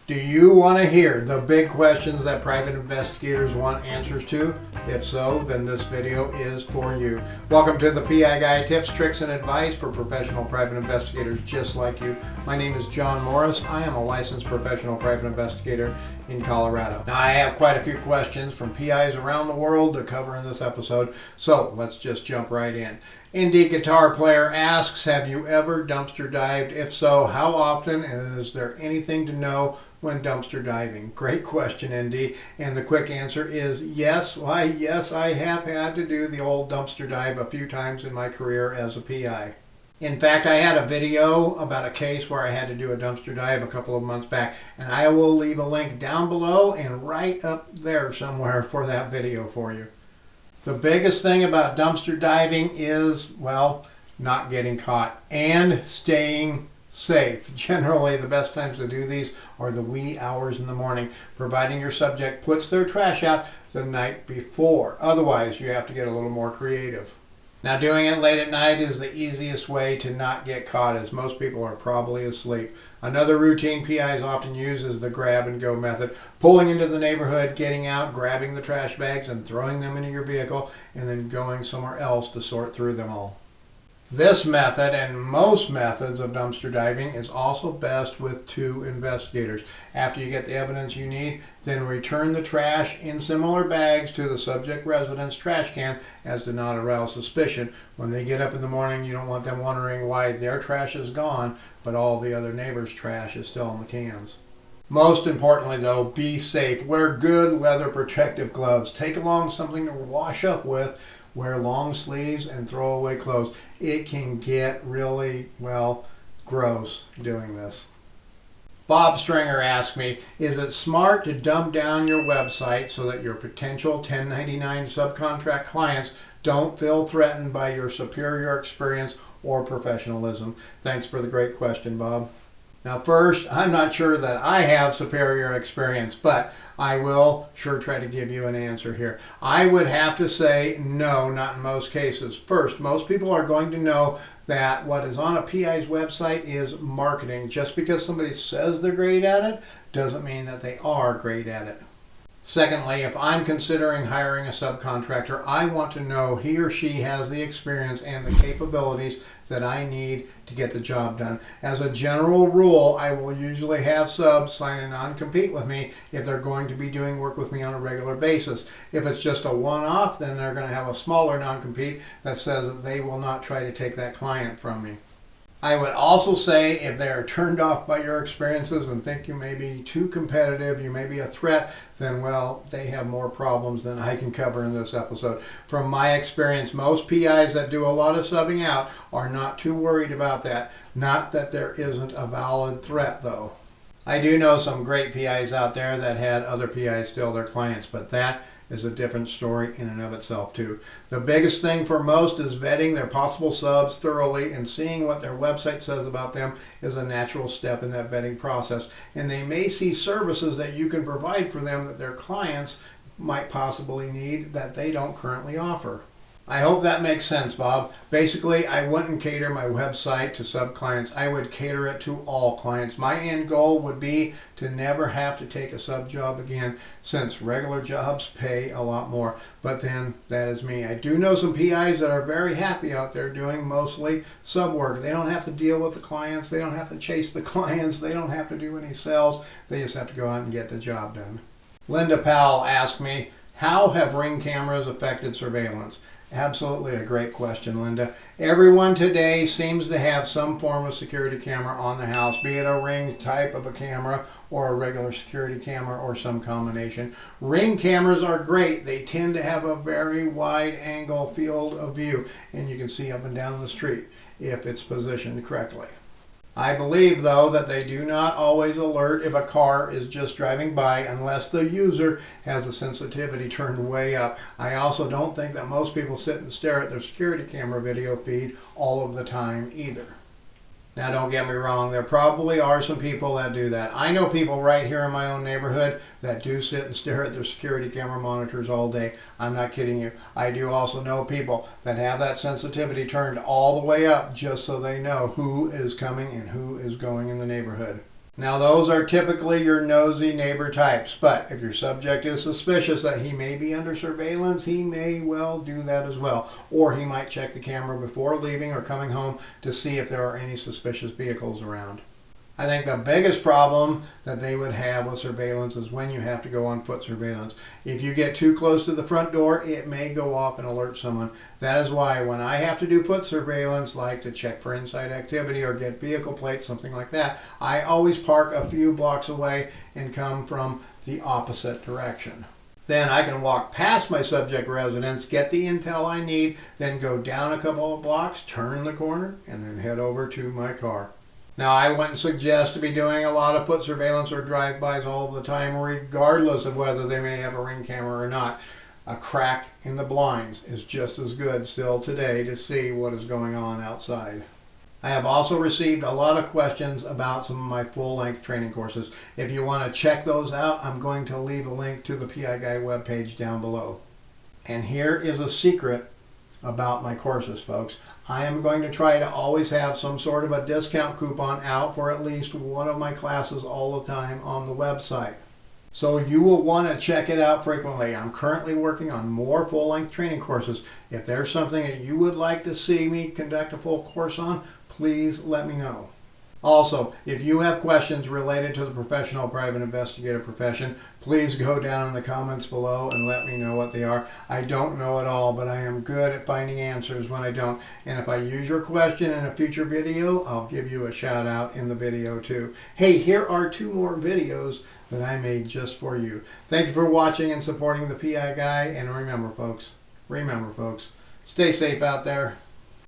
Do you want to hear the big questions that private investigators want answers to? If so, then this video is for you. Welcome to the PI Guy, tips, tricks, and advice for professional private investigators just like you. My name is John Morris. I am a licensed professional private investigator in Colorado. Now, I have quite a few questions from PIs around the world to cover in this episode, so let's just jump right in. Indie guitar player asks, have you ever dumpster dived? If so, how often? And is there anything to know when dumpster diving? Great question, Indy. And the quick answer is yes. Why, yes, I have had to do the old dumpster dive a few times in my career as a PI. In fact, I had a video about a case where I had to do a dumpster dive a couple of months back, and I will leave a link down below and right up there somewhere for that video for you. The biggest thing about dumpster diving is, well, not getting caught and staying safe. Generally, the best times to do these are the wee hours in the morning, providing your subject puts their trash out the night before. Otherwise, you have to get a little more creative. Now, doing it late at night is the easiest way to not get caught, as most people are probably asleep. Another routine PIs often use is the grab and go method, pulling into the neighborhood, getting out, grabbing the trash bags and throwing them into your vehicle, and then going somewhere else to sort through them all. This method and most methods of dumpster diving is also best with two investigators. After you get the evidence you need, then return the trash in similar bags to the subject resident's trash can as to not arouse suspicion. When they get up in the morning, you don't want them wondering why their trash is gone, but all the other neighbors' trash is still in the cans. Most importantly, though, be safe. Wear good leather protective gloves. Take along something to wash up with. Wear long sleeves and throwaway clothes. It can get really, well, gross doing this. Bob Stringer asked me, is it smart to dumb down your website so that your potential 1099 subcontract clients don't feel threatened by your superior experience or professionalism? Thanks for the great question, Bob. Now, first, I'm not sure that I have superior experience, but I will sure try to give you an answer here. I would have to say no, not in most cases. First, most people are going to know that what is on a PI's website is marketing. Just because somebody says they're great at it doesn't mean that they are great at it. Secondly, if I'm considering hiring a subcontractor, I want to know he or she has the experience and the capabilities that I need to get the job done. As a general rule, I will usually have subs sign a non-compete with me if they're going to be doing work with me on a regular basis. If it's just a one-off, then they're going to have a smaller non-compete that says that they will not try to take that client from me. I would also say if they are turned off by your experiences and think you may be too competitive, you may be a threat, then well, they have more problems than I can cover in this episode. From my experience, most PIs that do a lot of subbing out are not too worried about that. Not that there isn't a valid threat, though. I do know some great PIs out there that had other PIs steal their clients, but that is a different story in and of itself too. The biggest thing for most is vetting their possible subs thoroughly, and seeing what their website says about them is a natural step in that vetting process. And they may see services that you can provide for them that their clients might possibly need that they don't currently offer. I hope that makes sense, Bob. Basically, I wouldn't cater my website to sub-clients. I would cater it to all clients. My end goal would be to never have to take a sub job again, since regular jobs pay a lot more. But then, that is me. I do know some PIs that are very happy out there doing mostly sub work. They don't have to deal with the clients. They don't have to chase the clients. They don't have to do any sales. They just have to go out and get the job done. Linda Powell asked me, how have Ring cameras affected surveillance? Absolutely a great question, Linda. Everyone today seems to have some form of security camera on the house, be it a Ring type of a camera or a regular security camera or some combination. Ring cameras are great. They tend to have a very wide angle field of view, and you can see up and down the street if it's positioned correctly. I believe, though, that they do not always alert if a car is just driving by unless the user has the sensitivity turned way up. I also don't think that most people sit and stare at their security camera video feed all of the time either. Now, don't get me wrong, there probably are some people that do that. I know people right here in my own neighborhood that do sit and stare at their security camera monitors all day. I'm not kidding you. I do also know people that have that sensitivity turned all the way up just so they know who is coming and who is going in the neighborhood. Now those are typically your nosy neighbor types, but if your subject is suspicious that he may be under surveillance, he may well do that as well. Or he might check the camera before leaving or coming home to see if there are any suspicious vehicles around. I think the biggest problem that they would have with surveillance is when you have to go on foot surveillance. If you get too close to the front door, it may go off and alert someone. That is why when I have to do foot surveillance, like to check for inside activity or get vehicle plates, something like that, I always park a few blocks away and come from the opposite direction. Then I can walk past my subject residence, get the intel I need, then go down a couple of blocks, turn the corner, and then head over to my car. Now, I wouldn't suggest to be doing a lot of foot surveillance or drive-bys all the time, regardless of whether they may have a ring camera or not. A crack in the blinds is just as good still today to see what is going on outside. I have also received a lot of questions about some of my full-length training courses. If you want to check those out, I'm going to leave a link to the PI Guy webpage down below. And here is a secret about my courses, folks. I am going to try to always have some sort of a discount coupon out for at least one of my classes all the time on the website. So you will want to check it out frequently. I'm currently working on more full-length training courses. If there's something that you would like to see me conduct a full course on, please let me know. Also, if you have questions related to the professional private investigator profession, please go down in the comments below and let me know what they are. I don't know it all, but I am good at finding answers when I don't. And if I use your question in a future video, I'll give you a shout out in the video too. Hey, here are 2 more videos that I made just for you. Thank you for watching and supporting the PI Guy. And remember folks, stay safe out there.